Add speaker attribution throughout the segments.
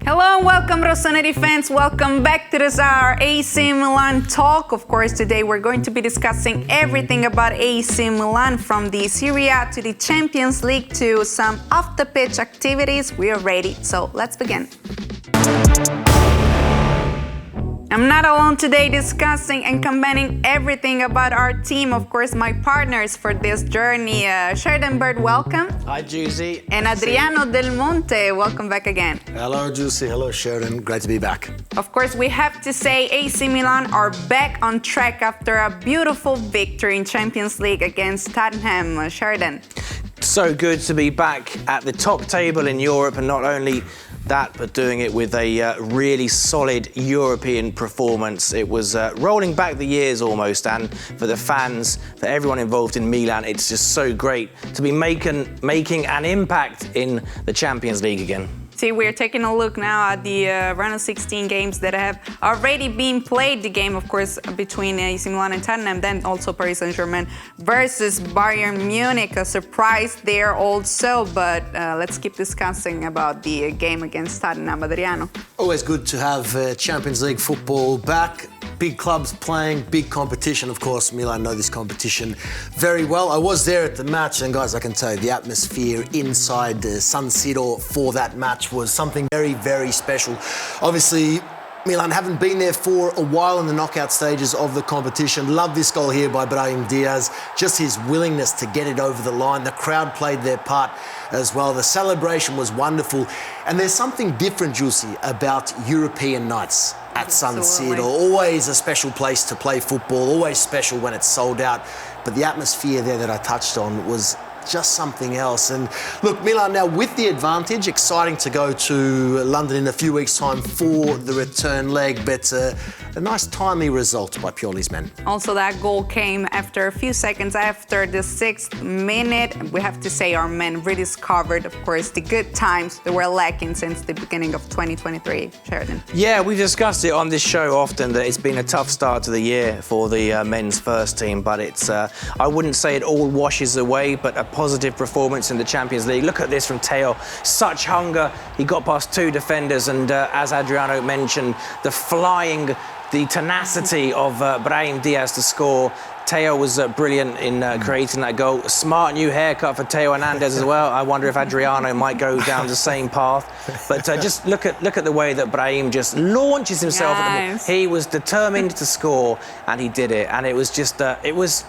Speaker 1: Hello and welcome Rossoneri fans, welcome back to this our AC Milan talk. Of course, today we're going to be discussing everything about AC Milan, from the Serie A to the Champions League to some off-the-pitch activities. We are ready, so let's begin. I'm not alone today discussing and commenting everything about our team. Of course, my partners for this journey, Sheridan Bird, welcome.
Speaker 2: Hi, Giusy.
Speaker 1: And Adriano Del Monte, welcome back again.
Speaker 3: Hello, Giusy. Hello, Sheridan. Great to be back.
Speaker 1: Of course, we have to say AC Milan are back on track after a beautiful victory in Champions League against Tottenham. Sheridan.
Speaker 2: So good to be back at the top table in Europe, and not only that, but doing it with a really solid European performance. It was rolling back the years almost, and for the fans, for everyone involved in Milan, it's just so great to be making an impact in the Champions League again.
Speaker 1: See, we're taking a look now at the round of 16 games that have already been played. The game, of course, between AC Milan and Tottenham, then also Paris Saint-Germain versus Bayern Munich. A surprise there also, but let's keep discussing about the game against Tottenham. Adriano.
Speaker 3: Always good to have Champions League football back. Big clubs playing, big competition. Of course, Milan know this competition very well. I was there at the match, and guys, I can tell you, the atmosphere inside San Siro for that match was something very, very special. Obviously, Milan haven't been there for a while in the knockout stages of the competition. Love this goal here by Brahim Diaz. Just his willingness to get it over the line. The crowd played their part as well. The celebration was wonderful. And there's something different, Giusy, about European nights at San Siro. Always a special place to play football, always special when it's sold out. But the atmosphere there that I touched on was just something else. And look, Milan now with the advantage, exciting to go to London in a few weeks' time for the return leg, but a nice timely result by Pioli's men.
Speaker 1: Also, that goal came after a few seconds after the 6th minute. We have to say our men rediscovered, of course, the good times that were lacking since the beginning of 2023. Sheridan.
Speaker 2: Yeah, we've discussed it on this show often that it's been a tough start to the year for the men's first team, but it's I wouldn't say it all washes away, but a positive performance in the Champions League. Look at this from Teo. Such hunger. He got past two defenders, and as Adriano mentioned, the tenacity of Brahim Diaz to score. Teo was brilliant in creating that goal. A smart new haircut for Teo Hernandez as well. I wonder if Adriano might go down the same path. But just look at the way that Brahim just launches himself at the ball. He was determined to score, and he did it. And it was just, it was,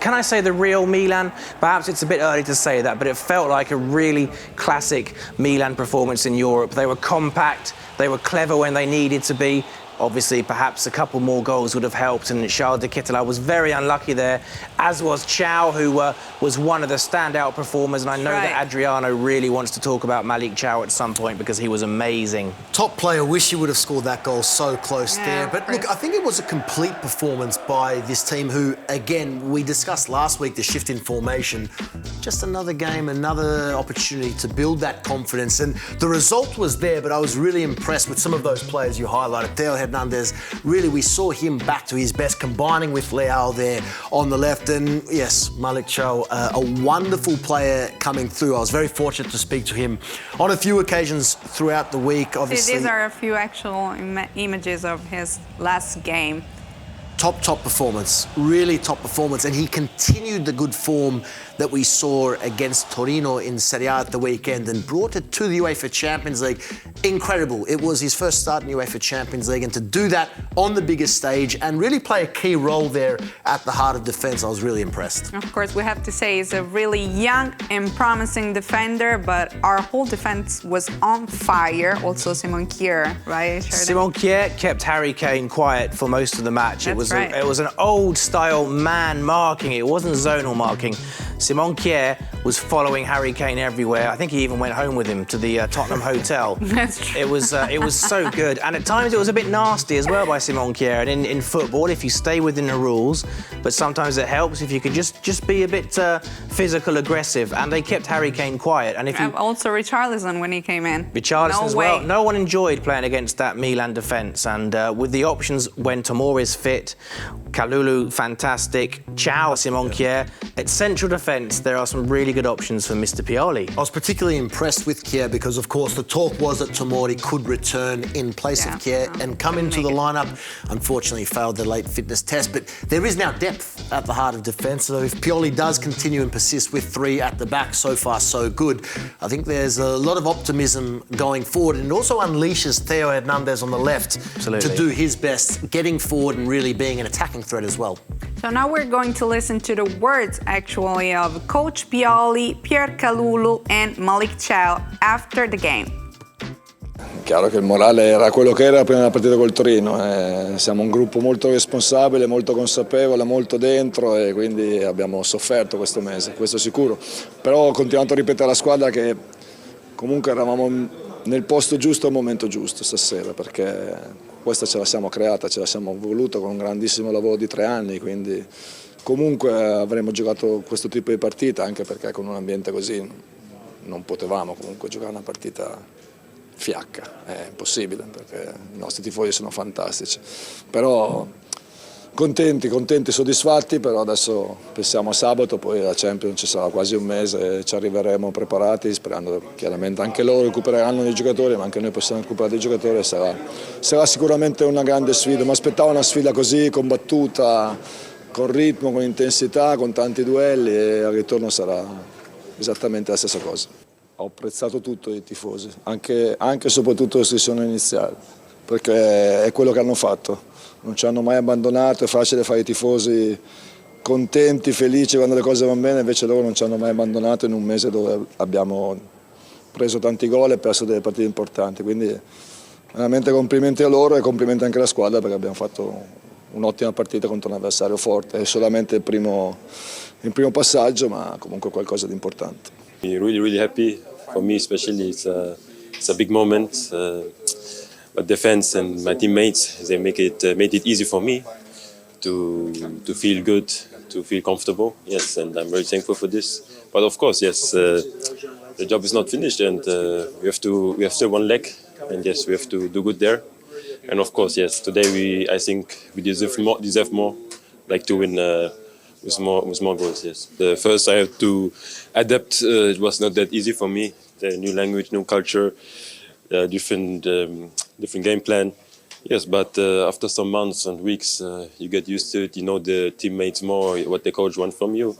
Speaker 2: can I say the real Milan? Perhaps it's a bit early to say that, but it felt like a really classic Milan performance in Europe. They were compact, they were clever when they needed to be. Obviously, perhaps a couple more goals would have helped, and Charles de Ketelaere was very unlucky there, as was Chow, who was one of the standout performers, and I know that Adriano really wants to talk about Malik Chow at some point because he was amazing.
Speaker 3: Top player, wish he would have scored that goal so close there. But look, I think it was a complete performance by this team who, again, we discussed last week the shift in formation. Just another game, another opportunity to build that confidence, and the result was there, but I was really impressed with some of those players you highlighted. Teo Hernandez, really, we saw him back to his best, combining with Leao there on the left. And yes, Malik Chow, a wonderful player coming through. I was very fortunate to speak to him on a few occasions throughout the week. Obviously,
Speaker 1: these are a few actual images of his last game.
Speaker 3: Top performance, really top performance, and he continued the good form that we saw against Torino in Serie A at the weekend and brought it to the UEFA Champions League. Incredible. It was his first start in the UEFA Champions League, and to do that on the biggest stage and really play a key role there at the heart of defence, I was really impressed.
Speaker 1: Of course, we have to say he's a really young and promising defender, but our whole defence was on fire. Also, Simon Kjaer, right?
Speaker 2: Simon Kjaer kept Harry Kane quiet for most of the match. It was an old-style man marking. It wasn't zonal marking. Simon Kjaer was following Harry Kane everywhere. I think he even went home with him to the Tottenham hotel.
Speaker 1: That's true.
Speaker 2: It was so good. And at times it was a bit nasty as well by Simon Kjaer. And in football, if you stay within the rules, but sometimes it helps if you can just be a bit physical, aggressive. And they kept Harry Kane quiet. And if you
Speaker 1: also Richarlison when he came in.
Speaker 2: Richarlison as well. No one enjoyed playing against that Milan defence. And with the options when Tomori is fit, Kalulu, fantastic. Chow, Simon Kjaer. It's central defence. defence, there are some really good options for Mr. Pioli.
Speaker 3: I was particularly impressed with Kier because, of course, the talk was that Tomori could return in place of Kier and come into the lineup. Unfortunately, failed the late fitness test, but there is now depth at the heart of defence. So if Pioli does continue and persist with three at the back, so far so good, I think there's a lot of optimism going forward, and it also unleashes Theo Hernandez on the left to do his best, getting forward and really being an attacking threat as well.
Speaker 1: So now we're going to listen to the words actually of Coach Pioli, Pierre Kalulu and Malik Chow after the game.
Speaker 4: Chiaro che il morale era quello che era prima della partita col Torino, siamo un gruppo molto responsabile, molto consapevole, molto dentro e quindi abbiamo sofferto questo mese, questo sicuro. Però ho continuato a ripetere alla squadra che comunque eravamo nel posto giusto al momento giusto stasera, perché questa ce la siamo creata, ce la siamo voluta con un grandissimo lavoro di 3 anni, quindi comunque avremmo giocato questo tipo di partita, anche perché con un ambiente così non potevamo comunque giocare una partita fiacca, è impossibile perché i nostri tifosi sono fantastici, però contenti, soddisfatti, però adesso pensiamo a sabato, poi la Champions ci sarà quasi un mese e ci arriveremo preparati, sperando chiaramente anche loro recupereranno dei giocatori, ma anche noi possiamo recuperare dei giocatori e sarà sicuramente una grande sfida. Mi aspettavo una sfida così combattuta, con ritmo, con intensità, con tanti duelli e al ritorno sarà esattamente la stessa cosa. Ho apprezzato tutto i tifosi, anche e soprattutto l'espressione iniziale, perché è quello che hanno fatto. Non ci hanno mai abbandonato, è facile fare i tifosi contenti, felici quando le cose vanno bene, invece loro non ci hanno mai abbandonato in un mese dove abbiamo preso tanti gol e perso delle partite importanti. Quindi veramente complimenti a loro e complimenti anche alla squadra perché abbiamo fatto un'ottima partita contro un avversario forte. È solamente il primo passaggio, ma comunque qualcosa di importante.
Speaker 5: Really happy. For me especially, it's a big moment. But defense and my teammates, they made it easy for me to feel good, to feel comfortable. Yes, and I'm very thankful for this. But of course, yes, the job is not finished, and we have still one leg, and yes, we have to do good there. And of course, yes, today I think we deserve more, like to win with more goals. Yes, the first I had to adapt. It was not that easy for me. The new language, new culture, different game plan. Yes, but after some months and weeks, you get used to it. You know the teammates more, what the coach wants from you.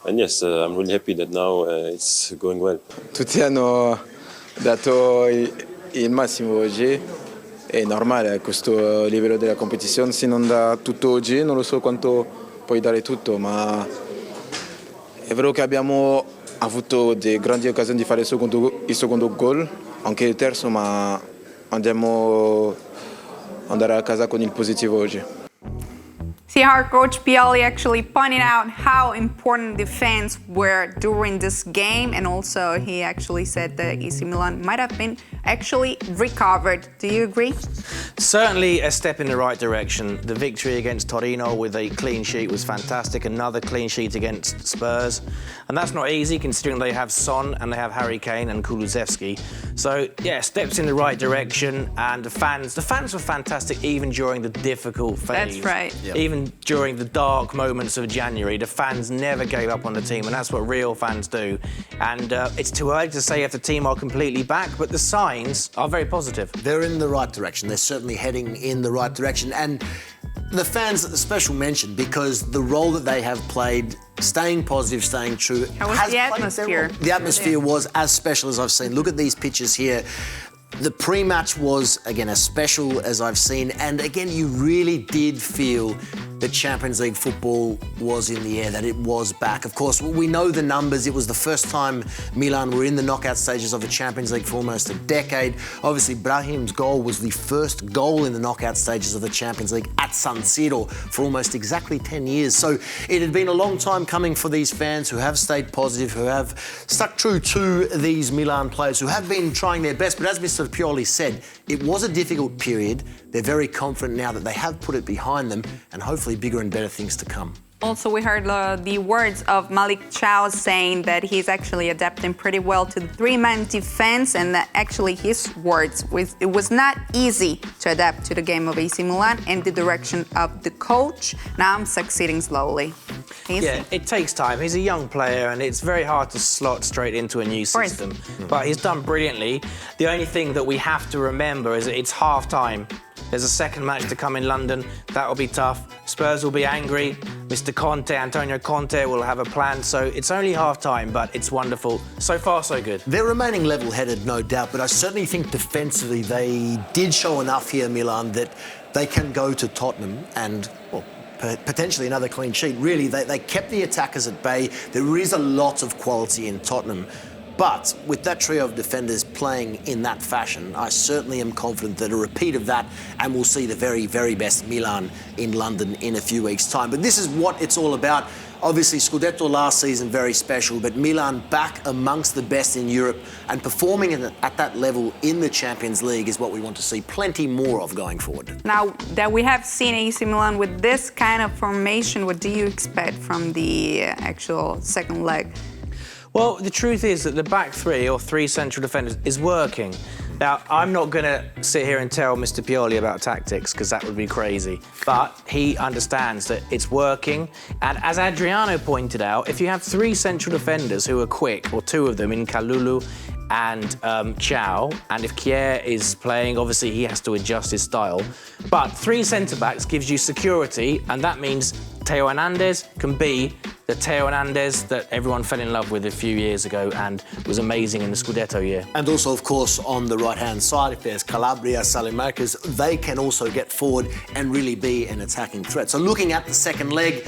Speaker 5: And yes, I'm really happy that now it's going well.
Speaker 6: Tutti hanno dato il massimo oggi. È normale a questo livello della competizione, se non dà tutto oggi non lo so quanto puoi dare tutto, ma è vero che abbiamo avuto delle grandi occasioni di fare il secondo gol, anche il terzo, ma andiamo andare a casa con il positivo oggi.
Speaker 1: See how Coach Pioli actually pointed out how important defense were during this game, and also he actually said that AC Milan might have been actually recovered. Do you agree?
Speaker 2: Certainly a step in the right direction. The victory against Torino with a clean sheet was fantastic. Another clean sheet against Spurs. And that's not easy considering they have Son and they have Harry Kane and Kulusevski. So, yeah, steps in the right direction. And the fans were fantastic even during the difficult phase.
Speaker 1: That's right.
Speaker 2: Yep. Even during the dark moments of January, the fans never gave up on the team, and that's what real fans do. And it's too early to say if the team are completely back, but the signs are very positive.
Speaker 3: They're in the right direction. They're certainly heading in the right direction. And the fans, a special mention, because the role that they have played, staying positive, staying true.
Speaker 1: How was the atmosphere?
Speaker 3: The atmosphere was as special as I've seen. Look at these pictures here. The pre-match was, again, as special as I've seen. And again, you really did feel that Champions League football was in the air, that it was back. Of course, we know the numbers. It was the first time Milan were in the knockout stages of the Champions League for almost a decade. Obviously, Brahim's goal was the first goal in the knockout stages of the Champions League at San Siro for almost exactly 10 years. So it had been a long time coming for these fans who have stayed positive, who have stuck true to these Milan players, who have been trying their best. But as Mr. Pioli said, it was a difficult period. They're very confident now that they have put it behind them, and hopefully bigger and better things to come.
Speaker 1: Also, we heard the words of Malik Chow saying that he's actually adapting pretty well to the three-man defense, and that actually his words, it was not easy to adapt to the game of AC Milan and the direction of the coach. Now I'm succeeding slowly. Easy.
Speaker 2: Yeah, it takes time. He's a young player and it's very hard to slot straight into a new system. But he's done brilliantly. The only thing that we have to remember is that it's half-time. There's a second match to come in London. That'll be tough. Spurs will be angry. Mr. Conte, Antonio Conte, will have a plan. So it's only half-time, but it's wonderful. So far, so good.
Speaker 3: They're remaining level-headed, no doubt, but I certainly think defensively they did show enough here, Milan, that they can go to Tottenham and, well, potentially another clean sheet. Really, they kept the attackers at bay. There is a lot of quality in Tottenham. But with that trio of defenders playing in that fashion, I certainly am confident that a repeat of that, and we'll see the very, very best Milan in London in a few weeks' time. But this is what it's all about. Obviously, Scudetto last season, very special, but Milan back amongst the best in Europe and performing at that level in the Champions League is what we want to see plenty more of going forward.
Speaker 1: Now that we have seen AC Milan with this kind of formation, what do you expect from the actual second leg?
Speaker 2: Well, the truth is that the back three or three central defenders is working. Now, I'm not going to sit here and tell Mr. Pioli about tactics because that would be crazy. But he understands that it's working. And as Adriano pointed out, if you have three central defenders who are quick, or two of them in Kalulu and Chow, and if Kier is playing, obviously he has to adjust his style. But three centre-backs gives you security, and that means Theo Hernandez can be the Theo Hernandez that everyone fell in love with a few years ago and was amazing in the Scudetto year.
Speaker 3: And also, of course, on the right-hand side, if there's Calabria, Salimarcas, they can also get forward and really be an attacking threat. So looking at the second leg,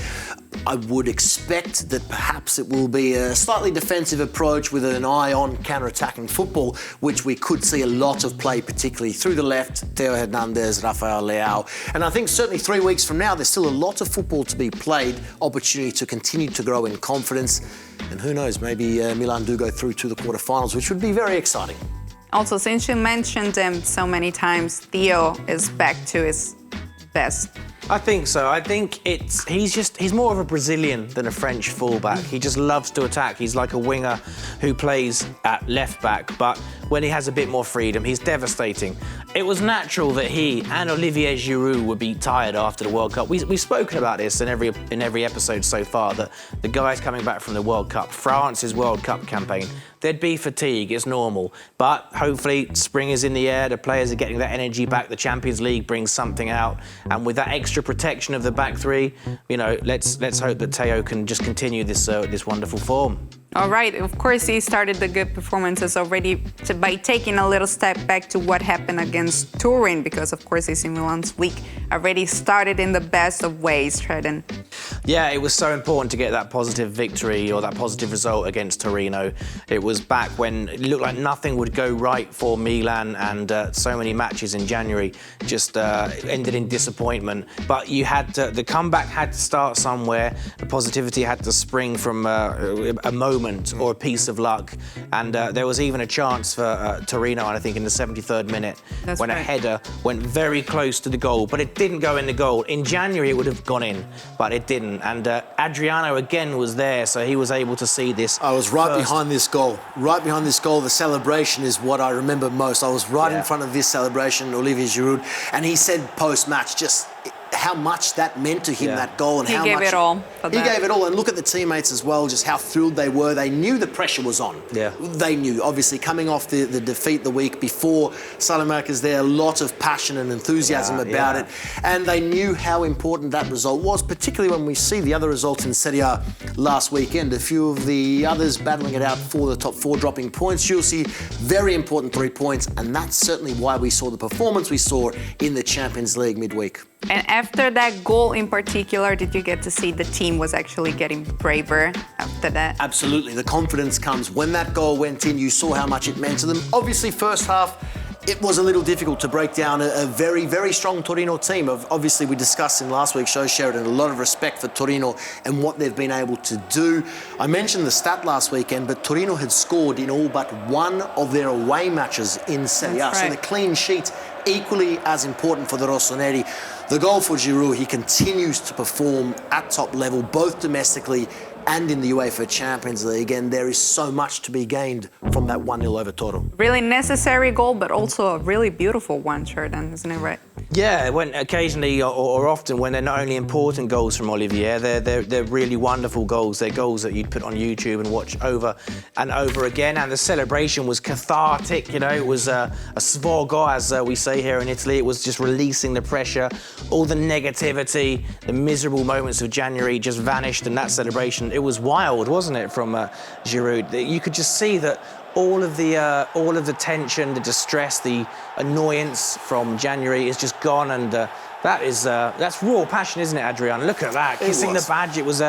Speaker 3: I would expect that perhaps it will be a slightly defensive approach with an eye on counter-attacking football, which we could see a lot of play, particularly through the left, Theo Hernandez, Rafael Leao. And I think certainly 3 weeks from now, there's still a lot of football to be played, opportunity to continue to grow in confidence. And who knows, maybe Milan do go through to the quarterfinals, which would be very exciting.
Speaker 1: Also, since you mentioned him so many times, Theo is back to his best.
Speaker 2: I think so. I think he's more of a Brazilian than a French fullback. He just loves to attack. He's like a winger who plays at left back, but when he has a bit more freedom, he's devastating. It was natural that he and Olivier Giroud would be tired after the World Cup. We've spoken about this in every episode so far, that the guys coming back from the World Cup, France's World Cup campaign, there'd be fatigue, it's normal. But hopefully spring is in the air, the players are getting that energy back, the Champions League brings something out, and with that extra protection of the back three, you know, let's hope that Theo can just continue this wonderful form.
Speaker 1: All right, of course he started the good performances already by taking a little step back to what happened against Turin, because of course AC Milan's week already started in the best of ways, Treden.
Speaker 2: Yeah, it was so important to get that positive victory or that positive result against Torino. It was back when it looked like nothing would go right for Milan, and so many matches in January just ended in disappointment. But you had to, the comeback had to start somewhere. The positivity had to spring from a moment or a piece of luck. And there was even a chance for Torino, I think, in the 73rd minute, when a header went very close to the goal, but it didn't go in the goal. In January, it would have gone in, but it didn't. And Adriano again was there, so he was able to see this.
Speaker 3: I was right behind this goal. Right behind this goal. The celebration is what I remember most. I was right in front of this celebration, Olivier Giroud, and he said post-match just how much that meant to him, that goal, and
Speaker 1: he
Speaker 3: how
Speaker 1: gave
Speaker 3: much
Speaker 1: it all.
Speaker 3: He gave it all, and look at the teammates as well, just how thrilled they were. They knew the pressure was on.
Speaker 2: Yeah.
Speaker 3: They knew, obviously, coming off the defeat the week before, Salamanca's there, a lot of passion and enthusiasm about it, and they knew how important that result was, particularly when we see the other results in Serie A last weekend. A few of the others battling it out for the top four, dropping points. You'll see very important 3 points, and that's certainly why we saw the performance we saw in the Champions League midweek.
Speaker 1: And after that goal in particular, did you get to see the team was actually getting braver after that?
Speaker 3: Absolutely. The confidence comes. When that goal went in, you saw how much it meant to them. Obviously, first half, it was a little difficult to break down a very, very strong Torino team. Obviously, we discussed in last week's show, Sheridan, a lot of respect for Torino and what they've been able to do. I mentioned the stat last weekend, but Torino had scored in all but one of their away matches in Serie A. So the clean sheet, equally as important for the Rossoneri. The goal for Giroud, he continues to perform at top level, both domestically and in the UEFA Champions League, and there is so much to be gained from that 1-0 over Toro.
Speaker 1: Really necessary goal, but also a really beautiful one, Sheridan, isn't it right?
Speaker 2: Yeah, when occasionally or often when they're not only important goals from Olivier, they're really wonderful goals. They're goals that you'd put on YouTube and watch over and over again. And the celebration was cathartic, you know, it was a sfogo, as we say here in Italy. It was just releasing the pressure, all the negativity, the miserable moments of January just vanished, and that celebration, it was wild, wasn't it, from Giroud? You could just see that all of the tension, the distress, the annoyance from January is just gone, and that's raw passion, isn't it, Adrian? Look at that, kissing the badge. It was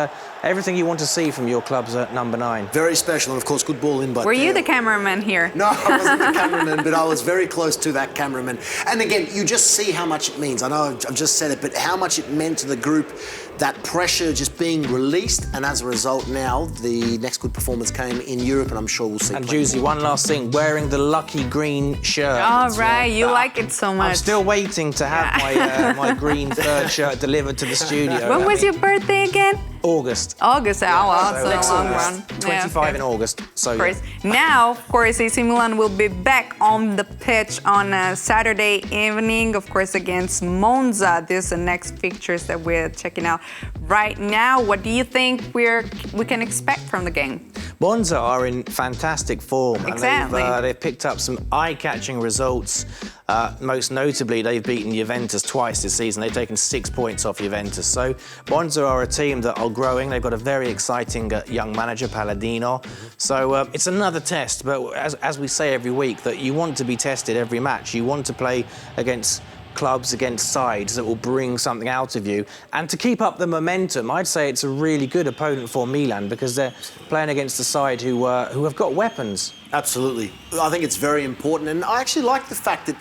Speaker 2: everything you want to see from your club's number 9.
Speaker 3: Very special, and of course, good ball in. But
Speaker 1: were you the cameraman here?
Speaker 3: No, I wasn't the cameraman, but I was very close to that cameraman. And again, you just see how much it means. I know I've just said it, but how much it meant to the group, that pressure just being released, and as a result now, the next good performance came in Europe, and I'm sure we'll see.
Speaker 2: And Juicy, one last thing, wearing the lucky green shirt.
Speaker 1: All right, you like it so much.
Speaker 2: I'm still waiting to have my green third shirt delivered to the studio.
Speaker 1: When was your birthday again?
Speaker 2: August.
Speaker 1: August, it's a long run.
Speaker 2: 25 in August. So,
Speaker 1: of course. Now, of course, AC Milan will be back on the pitch on a Saturday evening, of course, against Monza. These are the next pictures that we're checking out right now. What do you think we can expect from the game?
Speaker 2: Monza are in fantastic form.
Speaker 1: Exactly.
Speaker 2: And they've picked up some eye-catching results. Most notably, they've beaten Juventus twice this season. They've taken 6 points off Juventus. So Monza are a team that are growing. They've got a very exciting young manager, Palladino. So it's another test. But as we say every week, that you want to be tested every match. You want to play against clubs, against sides that will bring something out of you. And to keep up the momentum, I'd say it's a really good opponent for Milan, because they're playing against a side who have got weapons.
Speaker 3: Absolutely. I think it's very important, and I actually like the fact that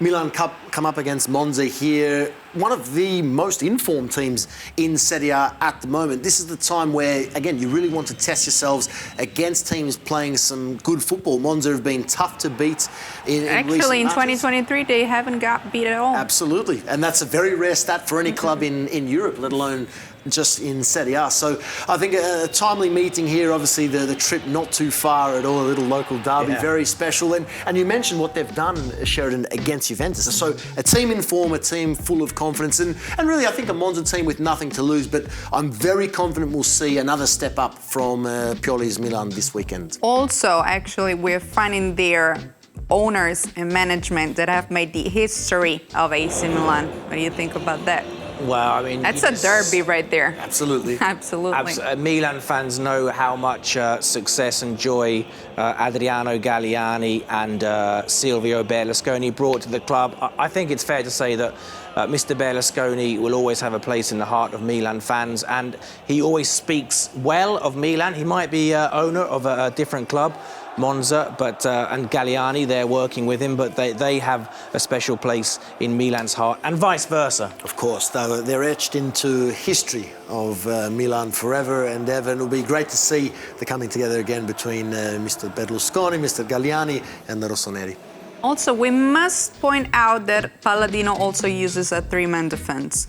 Speaker 3: Milan come up against Monza here, one of the most informed teams in Serie A at the moment. This is the time where, again, you really want to test yourselves against teams playing some good football. Monza have been tough to beat in
Speaker 1: Actually, in
Speaker 3: recent matches.
Speaker 1: 2023, they haven't got beat at all.
Speaker 3: Absolutely, and that's a very rare stat for any club in Europe, let alone just in Serie A. So I think a timely meeting here, obviously the trip not too far at all, a little local derby, very special. And you mentioned what they've done, Sheridan, against Juventus. So a team in form, a team full of confidence, and really I think a Monza team with nothing to lose, but I'm very confident we'll see another step up from Pioli's Milan this weekend.
Speaker 1: Also, actually, we're finding their owners and management that have made the history of AC Milan. What do you think about that?
Speaker 2: Well, I mean,
Speaker 1: That's a derby right there.
Speaker 3: Absolutely.
Speaker 1: Absolutely.
Speaker 2: Milan fans know how much success and joy Adriano Galliani and Silvio Berlusconi brought to the club. I think it's fair to say that Mr. Berlusconi will always have a place in the heart of Milan fans, and he always speaks well of Milan. He might be owner of a different club, Monza, but and Galliani, they're working with him, but they have a special place in Milan's heart, and vice versa.
Speaker 3: Of course, they're etched into history of Milan forever and ever, and it'll be great to see the coming together again between Mr. Berlusconi, Mr. Galliani, and the Rossoneri.
Speaker 1: Also, we must point out that Palladino also uses a 3-man defense.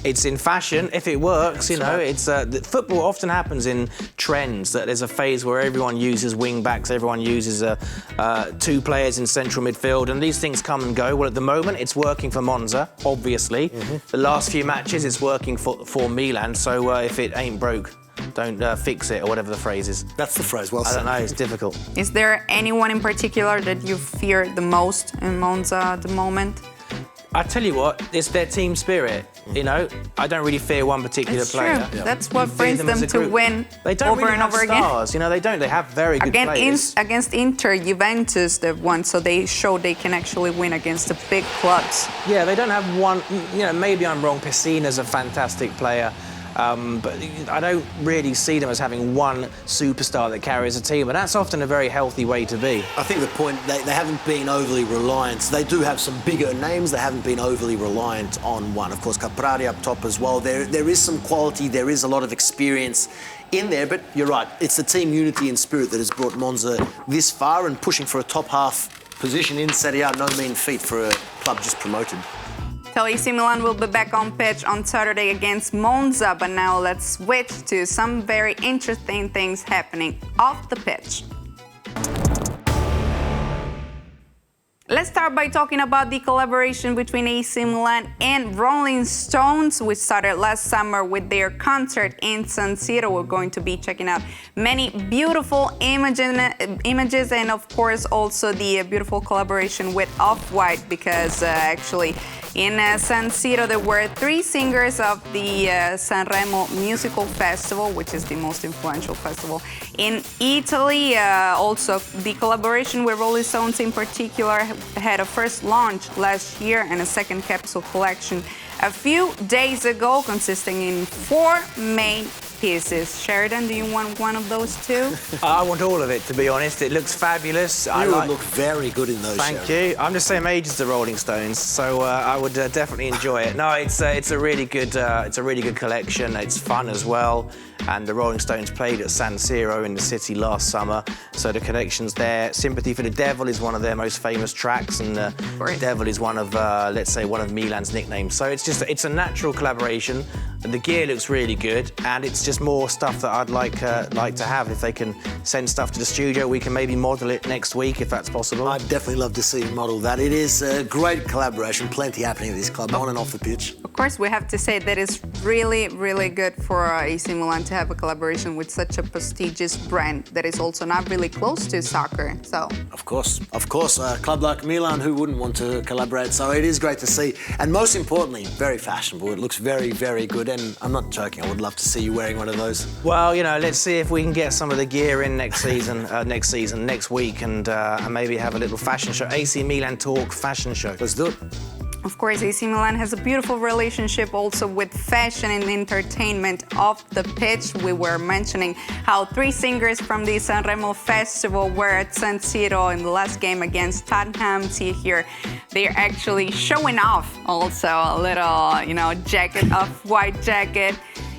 Speaker 2: It's in fashion if it works, you know. It's football often happens in trends. That there's a phase where everyone uses wing backs, everyone uses 2 players in central midfield, and these things come and go. Well, at the moment, it's working for Monza, obviously. The last few matches, it's working for Milan. So if it ain't broke, don't fix it, or whatever the phrase is.
Speaker 3: That's the phrase. Well said.
Speaker 2: I don't know. It's difficult.
Speaker 1: Is there anyone in particular that you fear the most in Monza at the moment?
Speaker 2: I tell you what, it's their team spirit. You know, I don't really fear one particular player.
Speaker 1: True. That's what brings them to
Speaker 2: group.
Speaker 1: win
Speaker 2: They don't
Speaker 1: over
Speaker 2: really
Speaker 1: and
Speaker 2: have
Speaker 1: over
Speaker 2: stars. You know, they don't. They have very good players.
Speaker 1: Against Inter, Juventus, they've won, so they show they can actually win against the big clubs.
Speaker 2: Yeah, they don't have one. You know, maybe I'm wrong. Pessina's a fantastic player. But I don't really see them as having one superstar that carries a team, and that's often a very healthy way to be.
Speaker 3: I think the point, they haven't been overly reliant. They do have some bigger names, they haven't been overly reliant on one. Of course, Caprari up top as well. There is some quality, there is a lot of experience in there, but you're right, it's the team unity and spirit that has brought Monza this far, and pushing for a top half position in Serie A, no mean feat for a club just promoted.
Speaker 1: So AC Milan will be back on pitch on Saturday against Monza, but now let's switch to some very interesting things happening off the pitch. Let's start by talking about the collaboration between AC Milan and Rolling Stones, which started last summer with their concert in San Siro. We're going to be checking out many beautiful images and, of course, also the beautiful collaboration with Off-White, because actually in San Siro there were 3 singers of the Sanremo Musical Festival, which is the most influential festival in Italy. Also, the collaboration with Rolling Stones in particular had a first launch last year and a second capsule collection a few days ago, consisting in 4 main pieces. Sheridan, do you want one of those too?
Speaker 2: I want all of it, to be honest. It looks fabulous.
Speaker 3: You would look very good in those.
Speaker 2: Thank you. I'm the same age as the Rolling Stones, so I would definitely enjoy it. No, it's a really good collection. It's fun as well. And the Rolling Stones played at San Siro in the city last summer, so the connection's there. Sympathy for the Devil is one of their most famous tracks, and the Devil is one of, let's say, one of Milan's nicknames. So it's a natural collaboration. The gear looks really good, and it's just more stuff that I'd like to have. If they can send stuff to the studio, we can maybe model it next week, if that's possible.
Speaker 3: I'd definitely love to see you model that. It is a great collaboration, plenty happening at this club, on and off the pitch.
Speaker 1: Of course, we have to say that it's really, really good for AC Milan to have a collaboration with such a prestigious brand that is also not really close to soccer. So,
Speaker 3: Of course, a club like Milan, who wouldn't want to collaborate? So it is great to see, and most importantly, very fashionable. It looks very, very good, and I'm not joking. I would love to see you wearing one of those.
Speaker 2: Well, you know, let's see if we can get some of the gear in next week, and maybe have a little fashion show. AC Milan Talk fashion show.
Speaker 3: Let's do it.
Speaker 1: of course, AC Milan has a beautiful relationship also with fashion and entertainment off the pitch. We were mentioning how 3 singers from the Sanremo Festival were at San Siro in the last game against Tottenham. See here, they're actually showing off also a little, jacket, off-white jacket.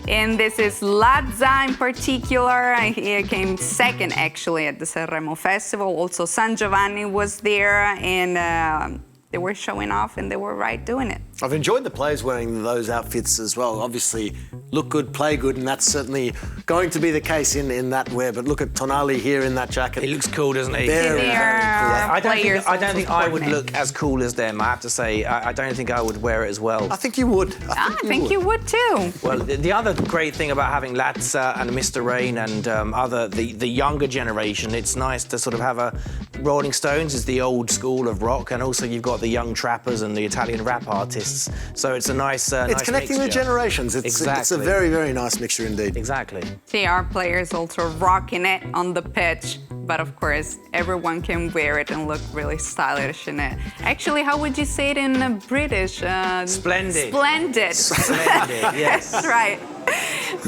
Speaker 1: And this is Lazza in particular. He came second actually at the Sanremo Festival. Also San Giovanni was there, and they were showing off, and they were right doing it.
Speaker 3: I've enjoyed the players wearing those outfits as well. Obviously, look good, play good, and that's certainly going to be the case in that wear. But look at Tonali here in that jacket.
Speaker 2: He looks cool, doesn't he?
Speaker 3: Very, very cool.
Speaker 2: I don't think I would look as cool as them. I have to say, I don't think I would wear it as well.
Speaker 3: I think you would.
Speaker 1: I think you would too.
Speaker 2: Well, the other great thing about having Lazza and Mr. Rain and the younger generation, it's nice to sort of have a Rolling Stones is the old school of rock, and also you've got the young trappers and the Italian rap artists. So it's a nice
Speaker 3: it's connecting
Speaker 2: mixture.
Speaker 3: the generations. It's a very, very nice mixture indeed.
Speaker 2: Exactly.
Speaker 1: See our players also rocking it on the pitch. But of course, everyone can wear it and look really stylish in it. Actually, how would you say it in British?
Speaker 2: Splendid.
Speaker 1: Splendid.
Speaker 2: Splendid, yes.
Speaker 1: That's right.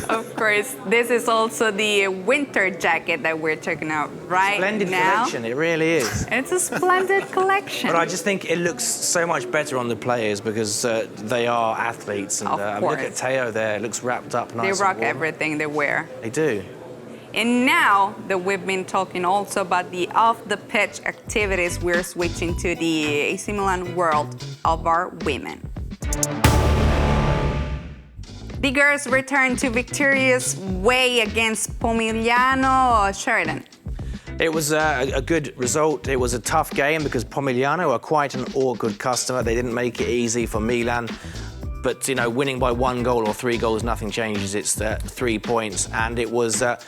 Speaker 1: Of course, this is also the winter jacket that we're checking out right
Speaker 2: Splendid
Speaker 1: now.
Speaker 2: collection, it really is.
Speaker 1: It's a splendid collection.
Speaker 2: But I just think it looks so much better on the players because they are athletes. And look at Teo there, it looks wrapped up nice.
Speaker 1: They rock
Speaker 2: and warm.
Speaker 1: everything they wear.
Speaker 2: They do.
Speaker 1: And now that we've been talking also about the off-the-pitch activities, we're switching to the AC Milan world of our women. The girls returned to victorious way against Pomigliano. Sheridan.
Speaker 2: It was a good result. It was a tough game because Pomigliano are quite an awkward customer. They didn't make it easy for Milan. But, winning by 1 goal or 3 goals, nothing changes. It's 3 points. And it was that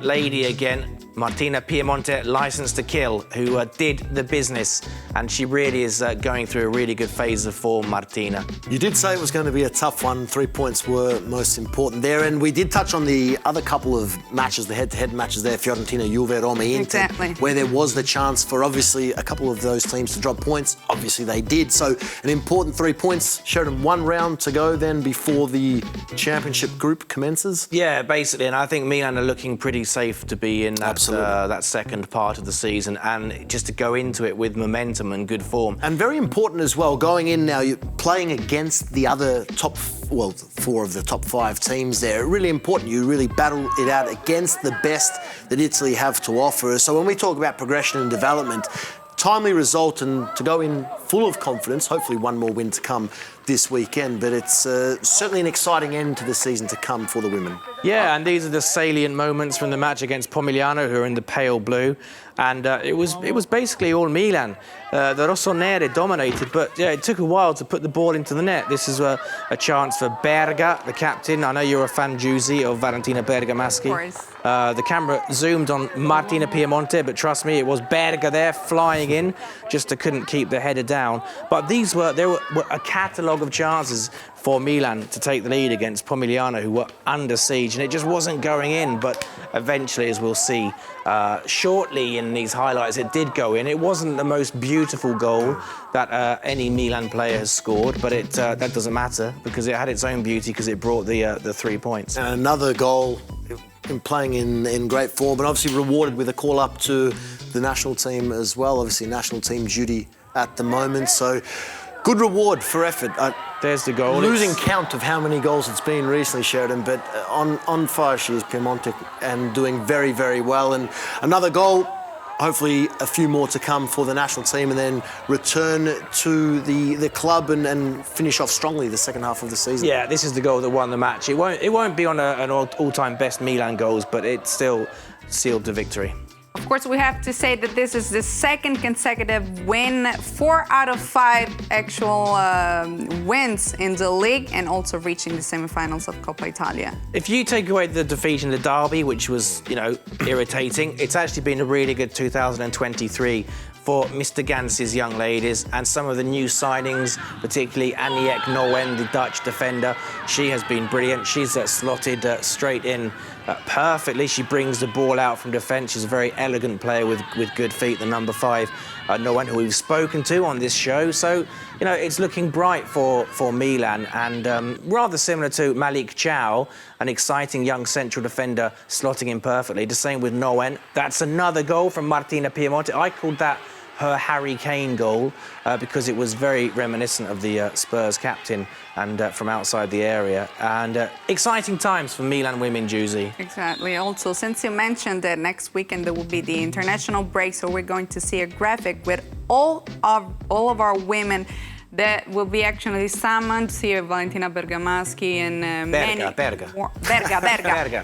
Speaker 2: lady again, Martina Piemonte, licensed to kill, who did the business. And she really is going through a really good phase of form, Martina.
Speaker 3: You did say it was going to be a tough one. 3 points were most important there. And we did touch on the other couple of matches, the head-to-head matches there, Fiorentina, Juve, Roma, Inter,
Speaker 1: exactly.
Speaker 3: Where there was the chance for, obviously, a couple of those teams to drop points. Obviously, they did. So an important 3 points. Sheridan, 1 round to go then before the championship group commences?
Speaker 2: Yeah, basically, and I think Milan are looking pretty safe to be in that second part of the season and just to go into it with momentum and good form.
Speaker 3: And very important as well, going in now, you're playing against the other 4 of the top 5 teams there. Really important, you really battle it out against the best that Italy have to offer. So when we talk about progression and development, timely result and to go in full of confidence. Hopefully one more win to come this weekend, but it's certainly an exciting end to the season to come for the women.
Speaker 2: Yeah, and these are the salient moments from the match against Pomigliano, who are in the pale blue. And it was basically all Milan. The Rossonere dominated, but yeah, it took a while to put the ball into the net. This is a chance for Berga, the captain. I know you're a fan, Giusy, of Valentina Bergamaschi.
Speaker 1: Of course.
Speaker 2: The camera zoomed on Martina Piemonte, but trust me, it was Berga there flying in, just couldn't keep the header down. But there were a catalogue of chances for Milan to take the lead against Pomigliano, who were under siege, and it just wasn't going in. But eventually, as we'll see shortly in these highlights, it did go in. It wasn't the most beautiful goal that any Milan player has scored, but that doesn't matter because it had its own beauty because it brought the 3 points.
Speaker 3: And another goal playing in great form, but obviously rewarded with a call up to the national team as well. Obviously, national team duty at the moment, so good reward for effort.
Speaker 2: There's the goal.
Speaker 3: Losing count of how many goals it's been recently, Sheridan, but on fire she is, Piemonte, and doing very, very well. And another goal, hopefully a few more to come for the national team, and then return to the club and finish off strongly the second half of the season.
Speaker 2: Yeah, this is the goal that won the match. It won't be on an all-time best Milan goals, but it still sealed the victory.
Speaker 1: Of course, we have to say that this is the second consecutive win, 4 out of 5 actual wins in the league, and also reaching the semi-finals of Coppa Italia.
Speaker 2: If you take away the defeat in the derby, which was, irritating, it's actually been a really good 2023 for Mr. Gans's young ladies, and some of the new signings, particularly Aniek Nowen, the Dutch defender. She has been brilliant. She's slotted straight in perfectly. She brings the ball out from defence. She's a very elegant player with good feet, the number 5, Nowen, who we've spoken to on this show. So, it's looking bright for Milan, and rather similar to Malik Chow, an exciting young central defender slotting in perfectly. The same with Nowen. That's another goal from Martina Piemonte. I called that her Harry Kane goal because it was very reminiscent of the Spurs captain and from outside the area. And exciting times for Milan women, Giusy.
Speaker 1: Exactly. Also, since you mentioned that next weekend there will be the international break, so we're going to see a graphic with all of our women that will be actually summoned. See Valentina Bergamaschi and Berga.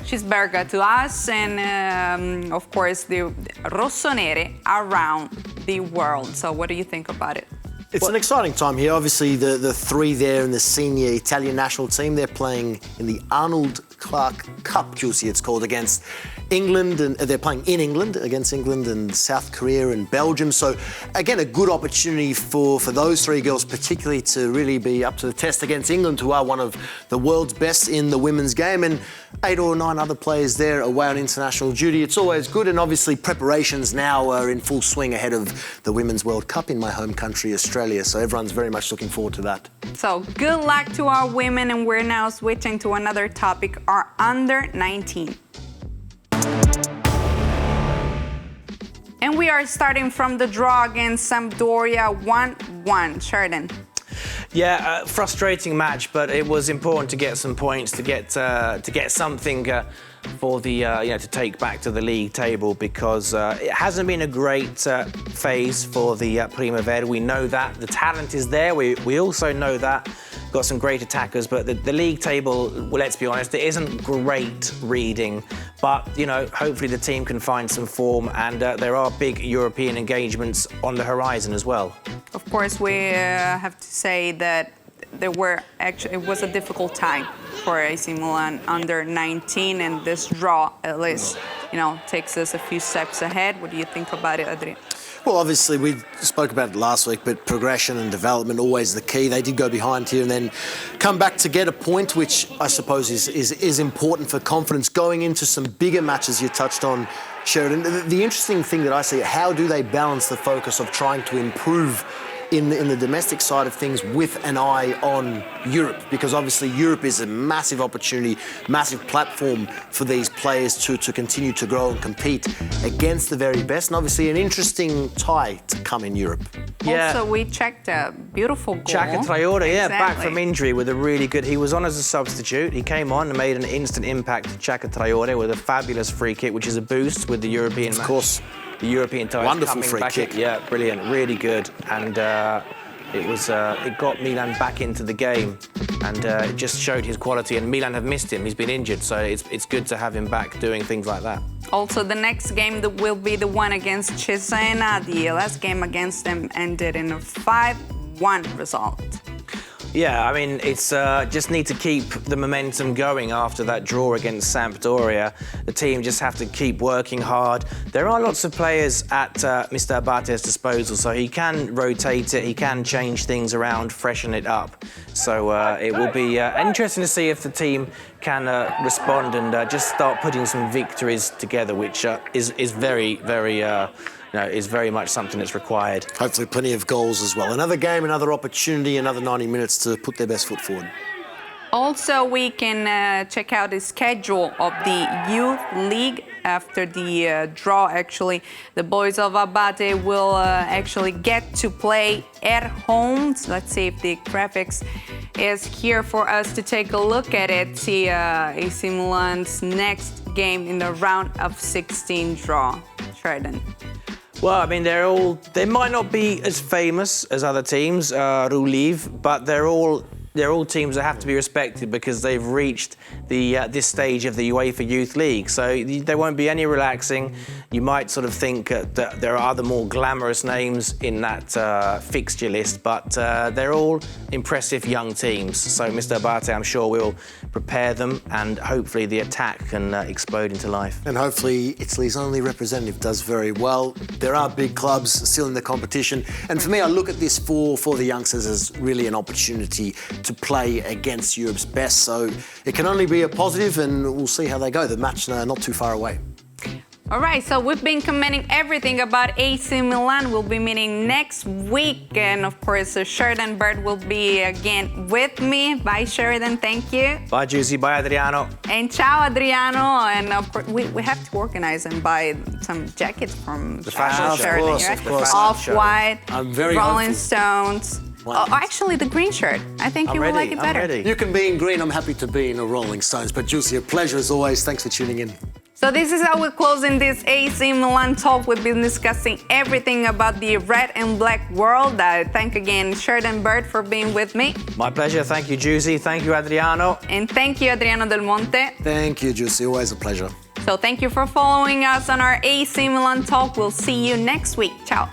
Speaker 1: She's Berga to us, and of course the Rossonere around the world. So what do you think about it?
Speaker 3: It's an exciting time here. Obviously, the 3 there in the senior Italian national team, they're playing in the Arnold Clark Cup, Juicy, it's called, against England, and they're playing in England against England and South Korea and Belgium. So again, a good opportunity for those 3 girls particularly to really be up to the test against England, who are one of the world's best in the women's game, and 8 or 9 other players there away on international duty. It's always good, and obviously preparations now are in full swing ahead of the Women's World Cup in my home country, Australia. So everyone's very much looking forward to that.
Speaker 1: So good luck to our women, and we're now switching to another topic, our under-19. And we are starting from the draw against Sampdoria 1-1. Sheridan.
Speaker 2: Yeah, frustrating match, but it was important to get some points, to get something for the to take back to the league table, because it hasn't been a great phase for the Primavera. We know that the talent is there. We also know that. Got some great attackers, but the league table, well, let's be honest, it isn't great reading. But, hopefully the team can find some form, and there are big European engagements on the horizon as well.
Speaker 1: Of course, we have to say that it was a difficult time for AC Milan under 19, and this draw at least, takes us a few steps ahead. What do you think about it, Adri?
Speaker 3: Well, obviously, we spoke about it last week, but progression and development always the key. They did go behind here and then come back to get a point, which I suppose is important for confidence going into some bigger matches you touched on, Sheridan. The interesting thing that I see, how do they balance the focus of trying to improve in the domestic side of things with an eye on Europe? Because obviously Europe is a massive opportunity, massive platform for these players to continue to grow and compete against the very best, and obviously an interesting tie to come in Europe.
Speaker 1: Yeah. Also, we checked a beautiful goal.
Speaker 2: Chaka Traore, yeah,
Speaker 1: Exactly.
Speaker 2: back from injury with a really good... He was on as a substitute. He came on and made an instant impact to Chaka Traore with a fabulous free kick, which is a boost with the European match.
Speaker 3: Of course.
Speaker 2: The European ties
Speaker 3: Wonderful
Speaker 2: coming
Speaker 3: free
Speaker 2: back
Speaker 3: kick.
Speaker 2: Yeah, brilliant, really good. And it got Milan back into the game, and it just showed his quality. And Milan have missed him; he's been injured, so it's good to have him back doing things like that.
Speaker 1: Also, the next game that will be the one against Cesena. The last game against them ended in a 5-1 result.
Speaker 2: Yeah, I mean, it's just need to keep the momentum going after that draw against Sampdoria. The team just have to keep working hard. There are lots of players at Mr. Abate's disposal, so he can rotate it, he can change things around, freshen it up. So it will be interesting to see if the team can respond and just start putting some victories together, which is very, very... is very much something that's required.
Speaker 3: Hopefully plenty of goals as well. Another game, another opportunity, another 90 minutes to put their best foot forward.
Speaker 1: Also, we can check out the schedule of the Youth League after the draw. Actually, the boys of Abate will actually get to play at home. So let's see if the graphics is here for us to take a look at it. See AC Milan's next game in the round of 16 draw. Sheridan.
Speaker 2: Well, I mean, they might not be as famous as other teams, Ruliv, but they're all teams that have to be respected because they've reached this stage of the UEFA Youth League. So there won't be any relaxing. You might sort of think that there are other more glamorous names in that fixture list, but they're all impressive young teams. So Mr. Abate, I'm sure, will prepare them, and hopefully the attack can explode into life.
Speaker 3: And hopefully Italy's only representative does very well. There are big clubs still in the competition, and for me, I look at this for the youngsters as really an opportunity to play against Europe's best. So it can only be a positive, and we'll see how they go. The match not too far away.
Speaker 1: All right, so we've been commenting everything about AC Milan. We'll be meeting next week, and of course, Sheridan Bird will be again with me. Bye, Sheridan. Thank you.
Speaker 2: Bye, Giusy. Bye, Adriano.
Speaker 1: And ciao, Adriano. And of course, we have to organize and buy some jackets from
Speaker 2: The fashion show.
Speaker 1: Sheridan.
Speaker 3: Of course.
Speaker 1: Off-White,
Speaker 3: I'm very
Speaker 1: Rolling
Speaker 3: hopeful.
Speaker 1: Stones. Oh, actually, the green shirt. I think you will like it better.
Speaker 2: I'm ready.
Speaker 3: You can be in green. I'm happy to be in a Rolling Stones. But Juicy, a pleasure as always. Thanks for tuning in.
Speaker 1: So this is how we're closing this AC Milan talk. We've been discussing everything about the red and black world. Thank again Sheridan Bird for being with me.
Speaker 2: My pleasure. Thank you, Giusy. Thank you, Adriano.
Speaker 1: And thank you, Adriano Del Monte.
Speaker 3: Thank you, Juicy. Always a pleasure.
Speaker 1: So thank you for following us on our AC Milan talk. We'll see you next week. Ciao.